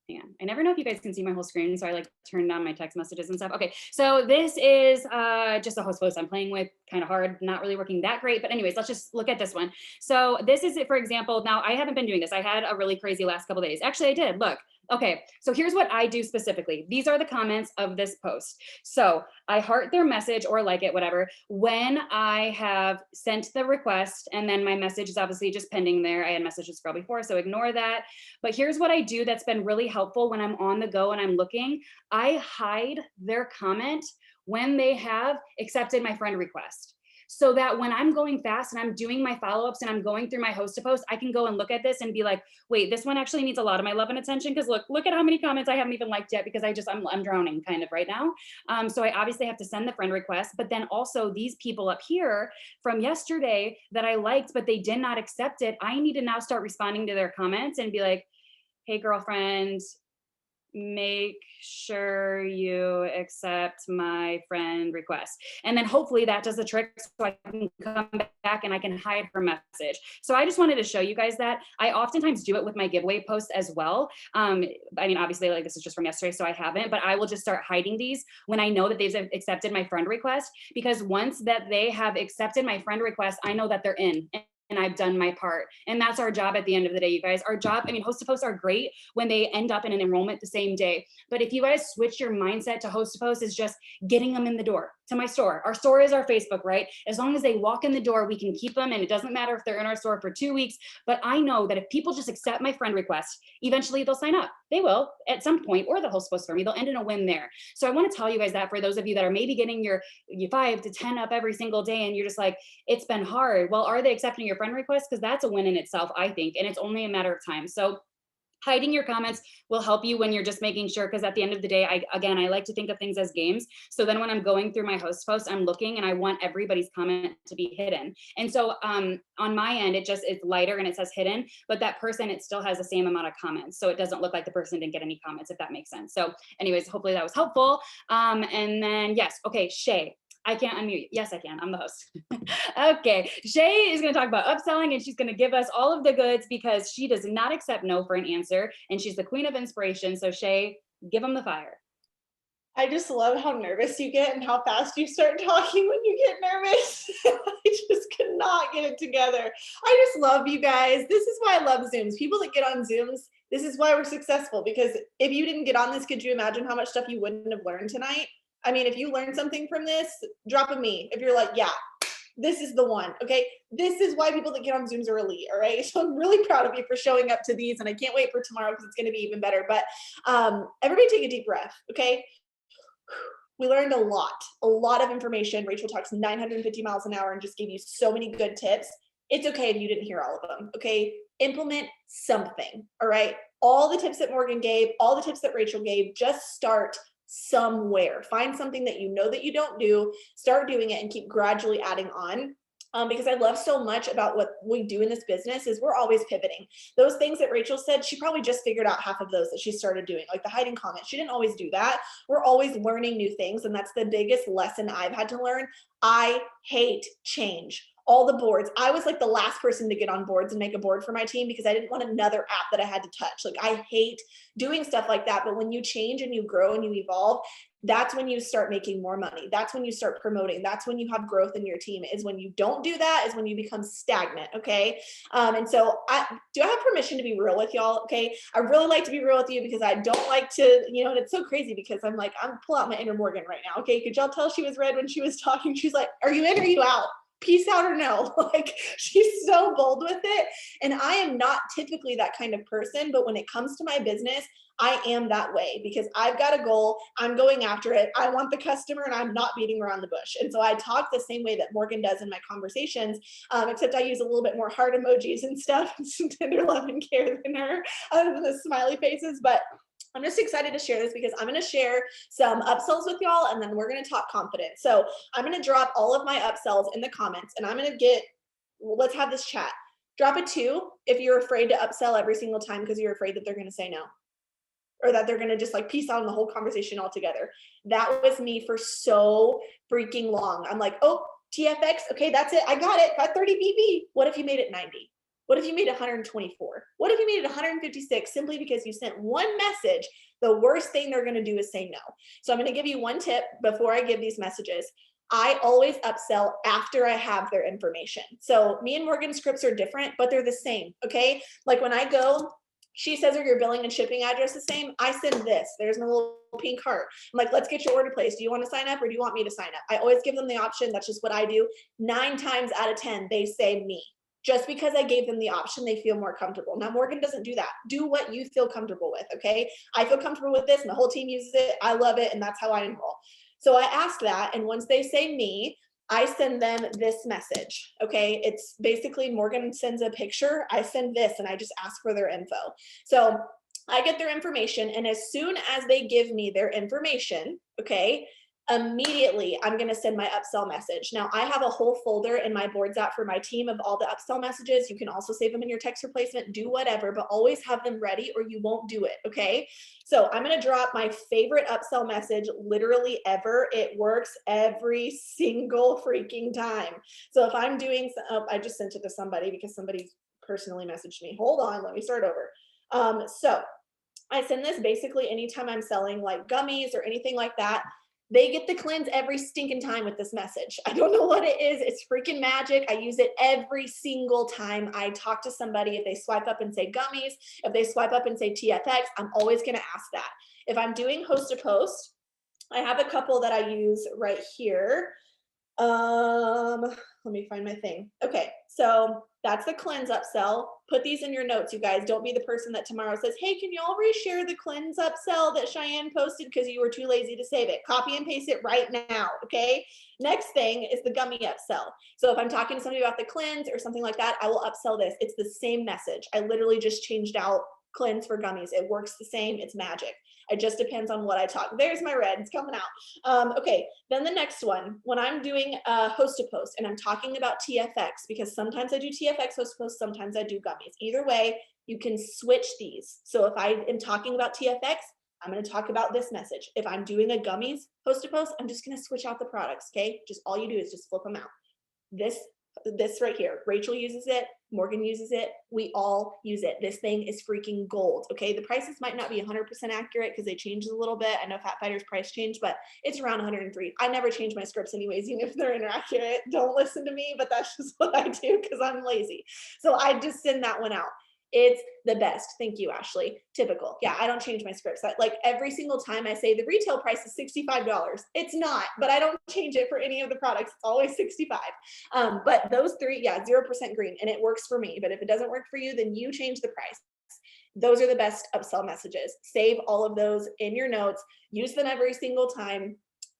S1: Hang on. I never know if you guys can see my whole screen, so I like turned on my text messages and stuff. Okay, so this is just a host post I'm playing with, kind of hard, not really working that great, but anyways, let's just look at this one. So this is it, for example. Now I haven't been doing this. I had a really crazy last couple of days. Actually, I did. Look. Okay, so here's what I do specifically. These are the comments of this post. So I heart their message or like it, whatever, when I have sent the request, and then my message is obviously just pending there. I had messaged this girl before, so ignore that. But here's what I do that's been really helpful when I'm on the go and I'm looking. I hide their comment when they have accepted my friend request, so that when I'm going fast and I'm doing my follow-ups and I'm going through my host to post, I can go and look at this and be like, wait, this one actually needs a lot of my love and attention, because look at how many comments I haven't even liked yet, because I'm drowning kind of right now. So I obviously have to send the friend request, but then also these people up here from yesterday that I liked, but they did not accept it. I need to now start responding to their comments and be like, hey, girlfriend, make sure you accept my friend request. And then hopefully that does the trick, so I can come back and I can hide her message. So I just wanted to show you guys that. I oftentimes do it with my giveaway posts as well. I mean, obviously like this is just from yesterday, so I haven't, but I will just start hiding these when I know that they've accepted my friend request, because once that they have accepted my friend request, I know that they're in. And I've done my part. And that's our job at the end of the day, you guys. Our job, I mean, host to posts are great when they end up in an enrollment the same day. But if you guys switch your mindset to host to post is just getting them in the door to my store. Our store is our Facebook, right? As long as they walk in the door, we can keep them. And it doesn't matter if they're in our store for 2 weeks. But I know that if people just accept my friend request, eventually they'll sign up. They will at some point, or the host post for me, they'll end in a win there. So I want to tell you guys that for those of you that are maybe getting your 5 to 10 up every single day and you're just like, it's been hard. Well, are they accepting your friend request? Because that's a win in itself, I think. And it's only a matter of time. So hiding your comments will help you when you're just making sure, because at the end of the day, I like to think of things as games. So then when I'm going through my host post, I'm looking and I want everybody's comment to be hidden. And so on my end, it's lighter and it says hidden, but that person, it still has the same amount of comments. So it doesn't look like the person didn't get any comments, if that makes sense. So anyways, hopefully that was helpful. And then yes, okay, Shay. I can't unmute. Yes, I can. I'm the host. Okay. Shay is going to talk about upselling, and she's going to give us all of the goods because she does not accept no for an answer. And she's the queen of inspiration. So Shay, give them the fire.
S3: I just love how nervous you get and how fast you start talking when you get nervous. I just cannot get it together. I just love you guys. This is why I love Zooms. People that get on Zooms, this is why we're successful, because if you didn't get on this, could you imagine how much stuff you wouldn't have learned tonight? I mean, if you learned something from this, drop a me. If you're like, yeah, this is the one, okay? This is why people that get on Zooms are elite, all right? So I'm really proud of you for showing up to these, and I can't wait for tomorrow because it's gonna be even better. But everybody take a deep breath, okay? We learned a lot of information. Rachel talks 950 miles an hour and just gave you so many good tips. It's okay if you didn't hear all of them, okay? Implement something, all right? All the tips that Morgan gave, all the tips that Rachel gave, just start somewhere. Find something that you know that you don't do, start doing it, and keep gradually adding on. Because I love so much about what we do in this business is we're always pivoting. Those things that Rachel said, she probably just figured out half of those that she started doing, like the hiding comments. She didn't always do that. We're always learning new things. And that's the biggest lesson I've had to learn. I hate change. all the boards. I was like the last person to get on boards and make a board for my team because I didn't want another app that I had to touch. Like I hate doing stuff like that. But when you change and you grow and you evolve, that's when you start making more money. That's when you start promoting. That's when you have growth in your team. Is when you don't do that, is when you become stagnant. Okay. And so I have permission to be real with y'all. Okay. I really like to be real with you because I don't like to, and it's so crazy because I'm pull out my inner Morgan right now. Okay. Could y'all tell she was red when she was talking? She's like, are you in or are you out? Peace out or no. Like she's so bold with it. And I am not typically that kind of person, but when it comes to my business, I am that way because I've got a goal. I'm going after it. I want the customer and I'm not beating around the bush. And so I talk the same way that Morgan does in my conversations, except I use a little bit more heart emojis and stuff and some tender love and care than her, other than the smiley faces. But I'm just excited to share this because I'm going to share some upsells with y'all and then we're going to talk confidence. So I'm going to drop all of my upsells in the comments and I'm going to let's have this chat. Drop a 2 if you're afraid to upsell every single time because you're afraid that they're going to say no or that they're going to just like peace out on the whole conversation altogether. That was me for so freaking long. I'm like, oh, TFX. Okay, that's it. I got it. Got 30 BB. What if you made it 90? What if you made 124? What if you made it 156 simply because you sent one message? The worst thing they're going to do is say no. So I'm going to give you one tip before I give these messages. I always upsell after I have their information. So me and Morgan's scripts are different, but they're the same. Okay. Like when I go, she says, are your billing and shipping address the same? I send this. There's my little pink heart. I'm like, let's get your order placed. Do you want to sign up or do you want me to sign up? I always give them the option. That's just what I do. 9 times out of 10, they say me. Just because I gave them the option, they feel more comfortable. Now, Morgan doesn't do that. Do what you feel comfortable with, okay? I feel comfortable with this. My whole team uses it. I love it, and that's how I enroll. So I ask that, and once they say me, I send them this message, okay? It's basically Morgan sends a picture. I send this, and I just ask for their info. So I get their information, and as soon as they give me their information, okay, immediately I'm going to send my upsell message. Now I have a whole folder in my boards app for my team of all the upsell messages. You can also save them in your text replacement, do whatever, but always have them ready or you won't do it. Okay. So I'm going to drop my favorite upsell message literally ever. It works every single freaking time. So if I'm doing, I just sent it to somebody because somebody personally messaged me. Hold on. Let me start over. So I send this basically anytime I'm selling like gummies or anything like that. They get the cleanse every stinking time with this message. I don't know what it is. It's freaking magic. I use it every single time I talk to somebody. If they swipe up and say gummies, if they swipe up and say TFX, I'm always going to ask that. If I'm doing host to post, I have a couple that I use right here. Let me find my thing. Okay, so that's the cleanse upsell. Put these in your notes, you guys. Don't be the person that tomorrow says, hey, can y'all reshare the cleanse upsell that Cheyenne posted because you were too lazy to save it? Copy and paste it right now, okay? Next thing is the gummy upsell. So if I'm talking to somebody about the cleanse or something like that, I will upsell this. It's the same message. I literally just changed out cleanse for gummies. It works the same. It's magic. It just depends on what I talk. There's my red. It's coming out. Okay, then the next one, when I'm doing host to post and I'm talking about TFX, because sometimes I do TFX host to post, sometimes I do gummies. Either way, you can switch these. So if I am talking about TFX, I'm going to talk about this message. If I'm doing a gummies host to post, I'm just going to switch out the products. Okay, just all you do is just flip them out. This right here, Rachel uses it, Morgan uses it, we all use it. This thing is freaking gold. Okay, the prices might not be 100% accurate because they changed a little bit. I know Fat Fighter's price changed, but it's around 103. I never change my scripts anyways, even if they're inaccurate. Don't listen to me, but that's just what I do because I'm lazy. So I just send that one out. It's the best. Thank you, Ashley. Typical. Yeah, I don't change my scripts. Like every single time I say the retail price is $65. It's not, but I don't change it for any of the products. It's always 65. But those three, yeah, 0% green, and it works for me. But if it doesn't work for you, then you change the price. Those are the best upsell messages. Save all of those in your notes. Use them every single time.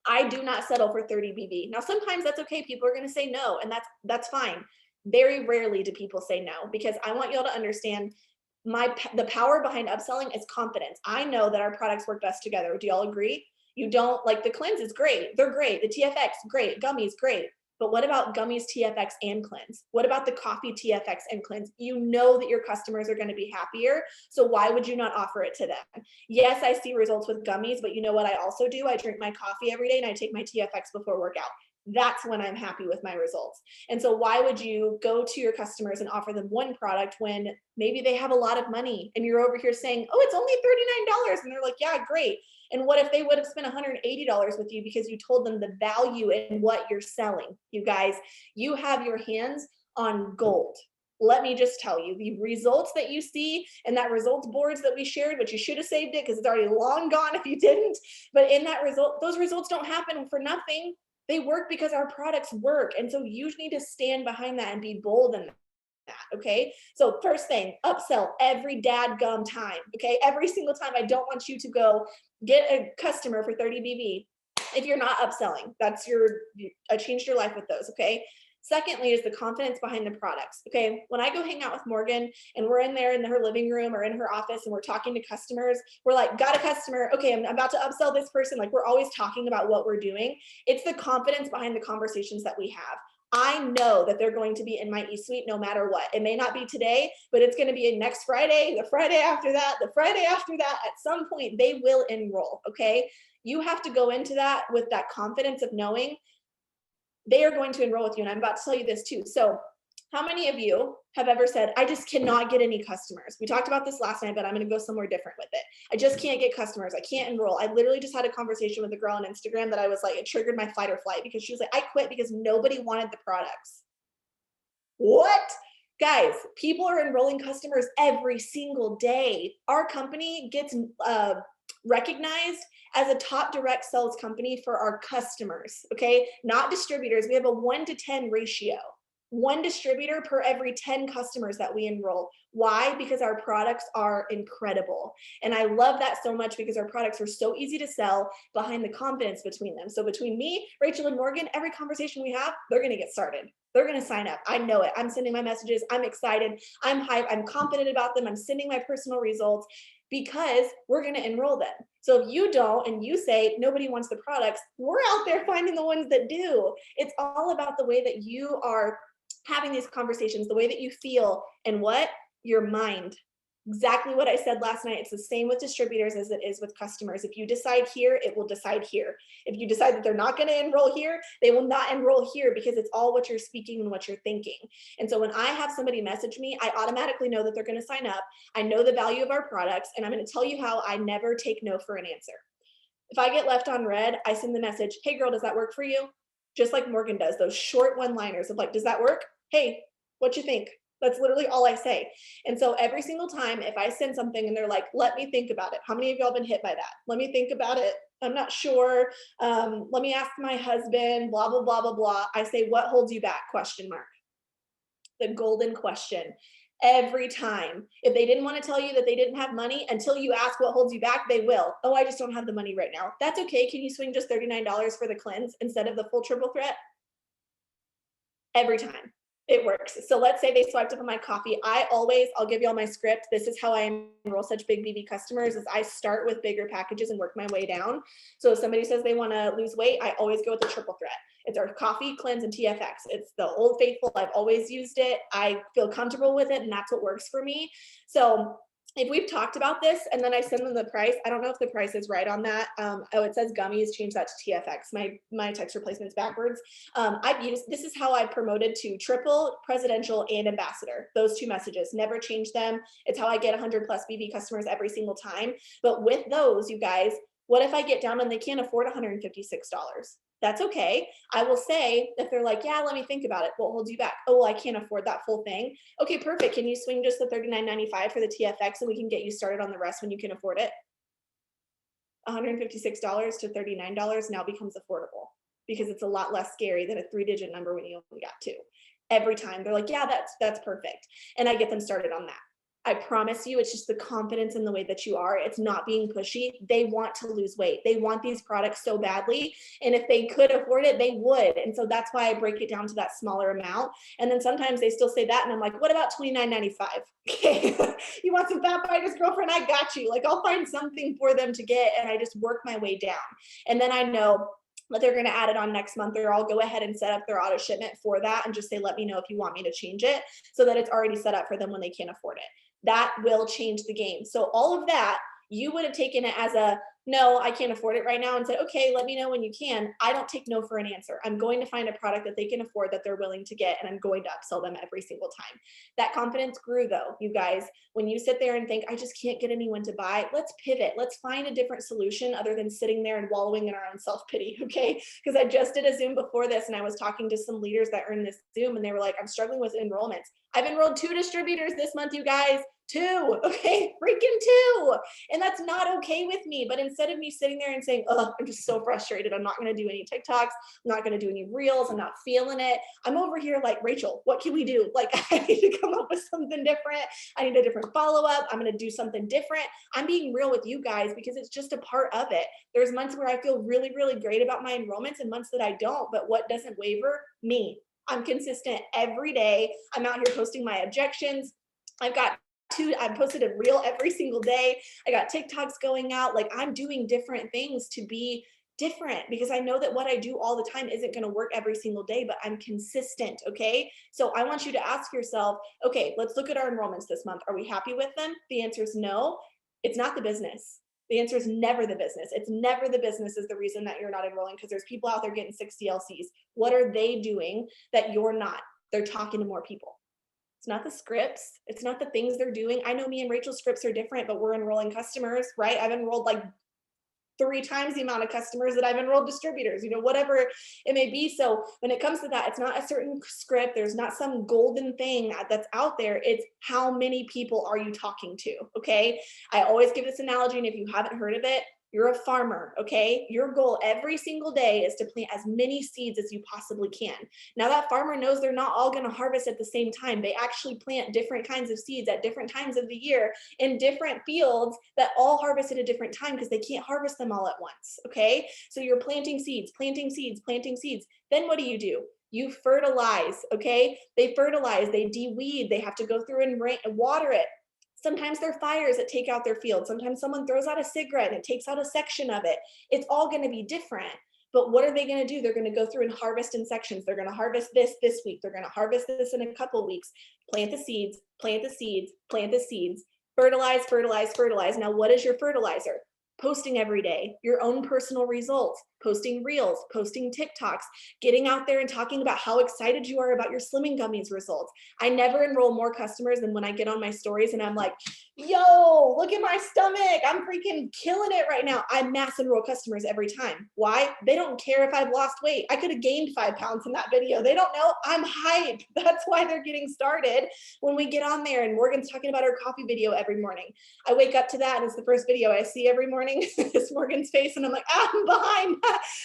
S3: I do not settle for 30 BB. Now, sometimes that's okay. People are going to say no, and that's fine. Very rarely do people say no because I want y'all to understand the power behind upselling is confidence. I know that our products work best together. Do y'all agree? You don't like the cleanse is great. They're great. The TFX, great. Gummies, great. But what about gummies, TFX, and cleanse? What about the coffee, TFX, and cleanse? You know that your customers are going to be happier. So why would you not offer it to them? Yes, I see results with gummies, but you know what I also do? I drink my coffee every day and I take my TFX before workout. that's when I'm happy with my results. And so why would you go to your customers and offer them one product when maybe they have a lot of money and you're over here saying, oh, it's only $39. And they're like, yeah, great. And what if they would have spent $180 with you because you told them the value in what you're selling? You guys, you have your hands on gold. Let me just tell you, the results that you see and that results boards that we shared, which you should have saved it because it's already long gone if you didn't, but in that result, those results don't happen for nothing. They work because our products work. And so you need to stand behind that and be bold in that. Okay. So first thing, upsell every dadgum time. Okay. Every single time. I don't want you to go get a customer for 30 BB if you're not upselling. I changed your life with those. Okay. Secondly is the confidence behind the products. Okay. When I go hang out with Morgan and we're in there in her living room or in her office and we're talking to customers, we're like, got a customer. Okay. I'm about to upsell this person. Like we're always talking about what we're doing. It's the confidence behind the conversations that we have. I know that they're going to be in my e-suite no matter what. It may not be today, but it's going to be next Friday, the Friday after that, the Friday after that. At some point, they will enroll. Okay. You have to go into that with that confidence of knowing they are going to enroll with you. And I'm about to tell you this too. So how many of you have ever said, I just cannot get any customers? We talked about this last night, but I'm going to go somewhere different with it. I just can't get customers. I can't enroll. I literally just had a conversation with a girl on Instagram that I was like, it triggered my fight or flight because she was like, I quit because nobody wanted the products. What? Guys, people are enrolling customers every single day. Our company gets recognized as a top direct sales company for our customers, okay? Not distributors. We have a 1 to 10 ratio. 1 distributor per every 10 customers that we enroll. Why? Because our products are incredible. And I love that so much because our products are so easy to sell behind the confidence between them. So between me, Rachel, and Morgan, every conversation we have, they're going to get started. They're going to sign up. I know it. I'm sending my messages. I'm excited. I'm hyped. I'm confident about them. I'm sending my personal results because we're going to enroll them. So if you don't and you say nobody wants the products, we're out there finding the ones that do. It's all about the way that you are having these conversations, the way that you feel, and what? Your mind. Exactly what I said last night. It's the same with distributors as it is with customers. If you decide here, it will decide here. If you decide that they're not going to enroll here, they will not enroll here because it's all what you're speaking and what you're thinking. And so when I have somebody message me, I automatically know that they're going to sign up. I know the value of our products, and I'm going to tell you how I never take no for an answer. If I get left on red, I send the message, hey girl, does that work for you? Just like Morgan does, those short one-liners of like, does that work? Hey, what you think? That's literally all I say. And so every single time, if I send something and they're like, let me think about it. How many of y'all been hit by that? Let me think about it. I'm not sure. Let me ask my husband, blah, blah, blah, blah, blah. I say, what holds you back? Question mark. The golden question. Every time. If they didn't want to tell you that they didn't have money until you ask what holds you back, they will. Oh, I just don't have the money right now. That's okay. Can you swing just $39 for the cleanse instead of the full triple threat? Every time. It works. So let's say they swiped up on my coffee. I'll give you all my script. This is how I enroll such big BB customers is I start with bigger packages and work my way down. So if somebody says they want to lose weight, I always go with the triple threat. It's our coffee, cleanse, and TFX. It's the old faithful. I've always used it. I feel comfortable with it, and that's what works for me. So if we've talked about this and then I send them the price, I don't know if the price is right on that. Oh, it says gummies, change that to TFX. My text replacement's backwards. This is how I promoted to triple, presidential, and ambassador. Those 2 messages, never change them. It's how I get 100 plus BB customers every single time. But with those, you guys, what if I get down and they can't afford $156? That's okay. I will say if they're like, yeah, let me think about it. What holds you back? Oh, well, I can't afford that full thing. Okay, perfect. Can you swing just the $39.95 for the TFX and we can get you started on the rest when you can afford it? $156 to $39 now becomes affordable because it's a lot less scary than a 3-digit number when you only got 2. Every time they're like, yeah, that's perfect. And I get them started on that. I promise you, it's just the confidence in the way that you are. It's not being pushy. They want to lose weight. They want these products so badly. And if they could afford it, they would. And so that's why I break it down to that smaller amount. And then sometimes they still say that. And I'm like, what about $29.95? Okay. You want some fat fighters, girlfriend? I got you. Like I'll find something for them to get. And I just work my way down. And then I know that they're going to add it on next month, or I'll go ahead and set up their auto shipment for that and just say, let me know if you want me to change it so that it's already set up for them when they can't afford it. That will change the game. So all of that, you would have taken it as a, no, I can't afford it right now, and said, okay, let me know when you can, I don't take no for an answer. I'm going to find a product that they can afford, that they're willing to get, and I'm going to upsell them every single time. That confidence grew though, you guys. When you sit there and think, I just can't get anyone to buy, let's pivot. Let's find a different solution other than sitting there and wallowing in our own self-pity, okay? Because I just did a Zoom before this, and I was talking to some leaders that are in this Zoom, and they were like, I'm struggling with enrollments. I've enrolled 2 distributors this month, you guys. 2, okay, freaking 2. And that's not okay with me. But instead of me sitting there and saying, oh, I'm just so frustrated, I'm not going to do any TikToks, I'm not going to do any reels, I'm not feeling it, I'm over here like, Rachel, what can we do? Like, I need to come up with something different. I need a different follow-up. I'm going to do something different. I'm being real with you guys because it's just a part of it. There's months where I feel really, really great about my enrollments and months that I don't. But what doesn't waver? Me. I'm consistent every day. I'm out here posting my objections. I've posted a reel every single day. I got TikToks going out. Like, I'm doing different things to be different because I know that what I do all the time isn't going to work every single day, but I'm consistent. Okay. So I want you to ask yourself, okay, let's look at our enrollments this month. Are we happy with them? The answer is no. It's not the business. The answer is never the business. It's never the business is the reason that you're not enrolling, because there's people out there getting 6 DLCs. What are they doing that you're not? They're talking to more people. It's not the scripts. It's not the things they're doing. I know me and Rachel's scripts are different, but we're enrolling customers, right? I've enrolled like 3 times the amount of customers that I've enrolled distributors, whatever it may be. So when it comes to that, it's not a certain script. There's not some golden thing that's out there. It's how many people are you talking to, okay? I always give this analogy, and if you haven't heard of it, you're a farmer, okay? Your goal every single day is to plant as many seeds as you possibly can. Now that farmer knows they're not all gonna harvest at the same time. They actually plant different kinds of seeds at different times of the year in different fields that all harvest at a different time because they can't harvest them all at once, okay? So you're planting seeds, planting seeds, planting seeds. Then what do? You fertilize, okay? They fertilize, they de-weed, they have to go through and water it. Sometimes there are fires that take out their field. Sometimes someone throws out a cigarette and it takes out a section of it. It's all going to be different. But what are they going to do? They're going to go through and harvest in sections. They're going to harvest this week. They're going to harvest this in a couple of weeks. Plant the seeds, plant the seeds, plant the seeds, fertilize, fertilize, fertilize. Now, what is your fertilizer? Posting every day, your own personal results, posting reels, posting TikToks, getting out there and talking about how excited you are about your Slimming Gummies results. I never enroll more customers than when I get on my stories and I'm like, yo, look at my stomach. I'm freaking killing it right now. I mass enroll customers every time. Why? They don't care if I've lost weight. I could have gained 5 pounds in that video. They don't know. I'm hyped. That's why they're getting started when we get on there. And Morgan's talking about her coffee video every morning. I wake up to that and it's the first video I see every morning. It's Morgan's face and I'm like, I'm behind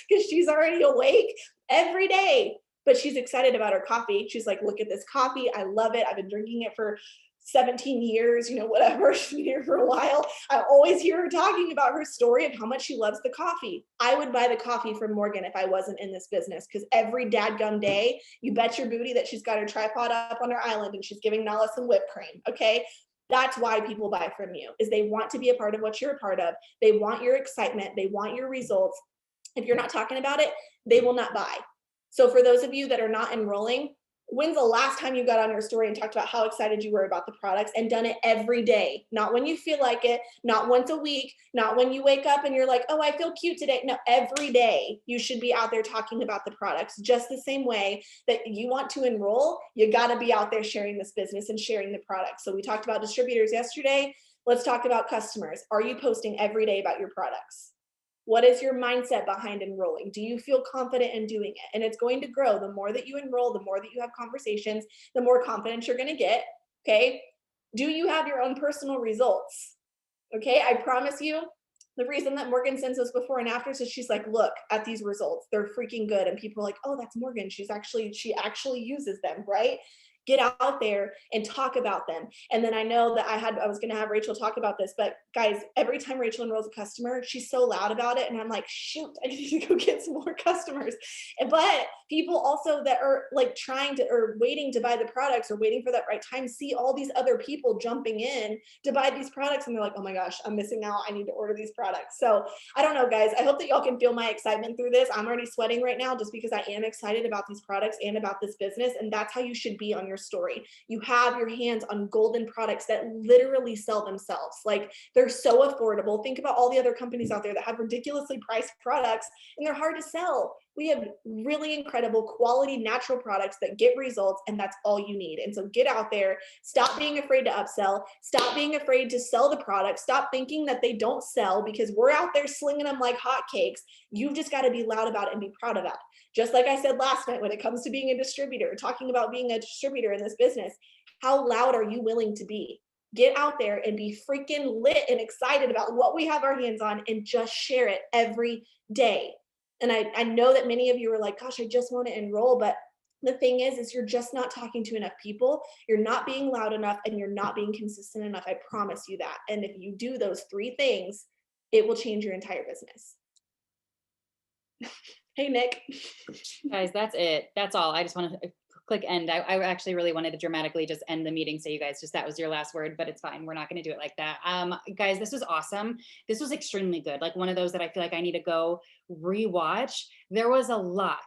S3: because she's already awake every day. But she's excited about her coffee. She's like, look at this coffee. I love it. I've been drinking it for 17 years, whatever. She's been here for a while. I always hear her talking about her story of how much she loves the coffee. I would buy the coffee from Morgan if I wasn't in this business, because every dadgum day, you bet your booty that she's got her tripod up on her island and she's giving Nala some whipped cream, okay? That's why people buy from you, is they want to be a part of what you're a part of. They want your excitement. They want your results. If you're not talking about it, they will not buy. So for those of you that are not enrolling, when's the last time you got on your story and talked about how excited you were about the products, and done it every day? Not when you feel like it, not once a week, not when you wake up and you're like, oh, I feel cute today. No, every day you should be out there talking about the products, just the same way that you want to enroll. You got to be out there sharing this business and sharing the products. So we talked about distributors yesterday. Let's talk about customers. Are you posting every day about your products? What is your mindset behind enrolling? Do you feel confident in doing it? And it's going to grow. The more that you enroll, the more that you have conversations, the more confidence you're going to get. Okay. Do you have your own personal results? Okay. I promise you, the reason that Morgan sends us before and afters is she's like, look at these results. They're freaking good. And people are like, oh, that's Morgan. She actually uses them, right? Get out there and talk about them. And then I know that I was going to have Rachel talk about this, but guys, every time Rachel enrolls a customer, she's so loud about it. And I'm like, shoot, I need to go get some more customers. But people also that are like trying to or waiting to buy the products or waiting for that right time see all these other people jumping in to buy these products and they're like, oh my gosh, I'm missing out, I need to order these products. So I don't know, guys, I hope that y'all can feel my excitement through this. I'm already sweating right now just because I am excited about these products and about this business, and that's how you should be on your story. You have your hands on golden products that literally sell themselves. Like, they're so affordable. Think about all the other companies out there that have ridiculously priced products and they're hard to sell. We have really incredible quality natural products that get results, and that's all you need. And so get out there, stop being afraid to upsell, stop being afraid to sell the product, stop thinking that they don't sell, because we're out there slinging them like hotcakes. You've just got to be loud about it and be proud of that. Just like I said last night, when it comes to being a distributor, talking about being a distributor in this business, how loud are you willing to be? Get out there and be freaking lit and excited about what we have our hands on, and just share it every day. And I know that many of you are like, gosh, I just want to enroll. But the thing is you're just not talking to enough people. You're not being loud enough, and you're not being consistent enough. I promise you that. And if you do those 3 things, it will change your entire business. Hey, Nick.
S1: Guys, that's it. That's all. I just want to click end. I actually really wanted to dramatically just end the meeting, so you guys just, that was your last word, but it's fine. We're not going to do it like that. Guys, this was awesome. This was extremely good. Like, one of those that I feel like I need to go rewatch. There was a lot.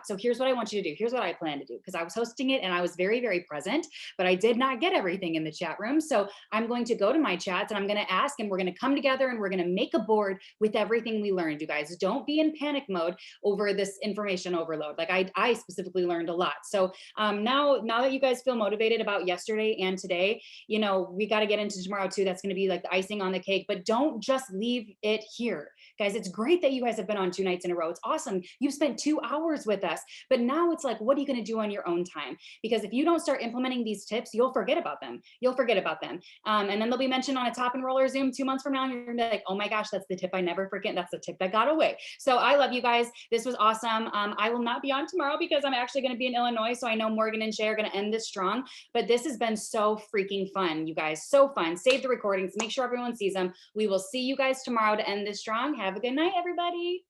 S1: So here's what I want you to do. Here's what I plan to do, because I was hosting it and I was very, very present, but I did not get everything in the chat room. So I'm going to go to my chats and I'm going to ask, and we're going to come together and we're going to make a board with everything we learned. You guys, don't be in panic mode over this information overload. Like, I specifically learned a lot. So now that you guys feel motivated about yesterday and today, you know, we got to get into tomorrow too. That's going to be like the icing on the cake, but don't just leave it here. Guys, it's great that you guys have been on 2 nights in a row. It's awesome. You've spent 2 hours with us, but now it's like, what are you going to do on your own time? Because if you don't start implementing these tips, you'll forget about them. And then they'll be mentioned on a top enroller Zoom 2 months from now. And you're gonna be like, oh my gosh, that's the tip I never forget. That's the tip that got away. So I love you guys. This was awesome. I will not be on tomorrow because I'm actually going to be in Illinois. So I know Morgan and Shay are going to end this strong, but this has been so freaking fun, you guys. So fun. Save the recordings. Make sure everyone sees them. We will see you guys tomorrow to end this strong. Have a good night, everybody.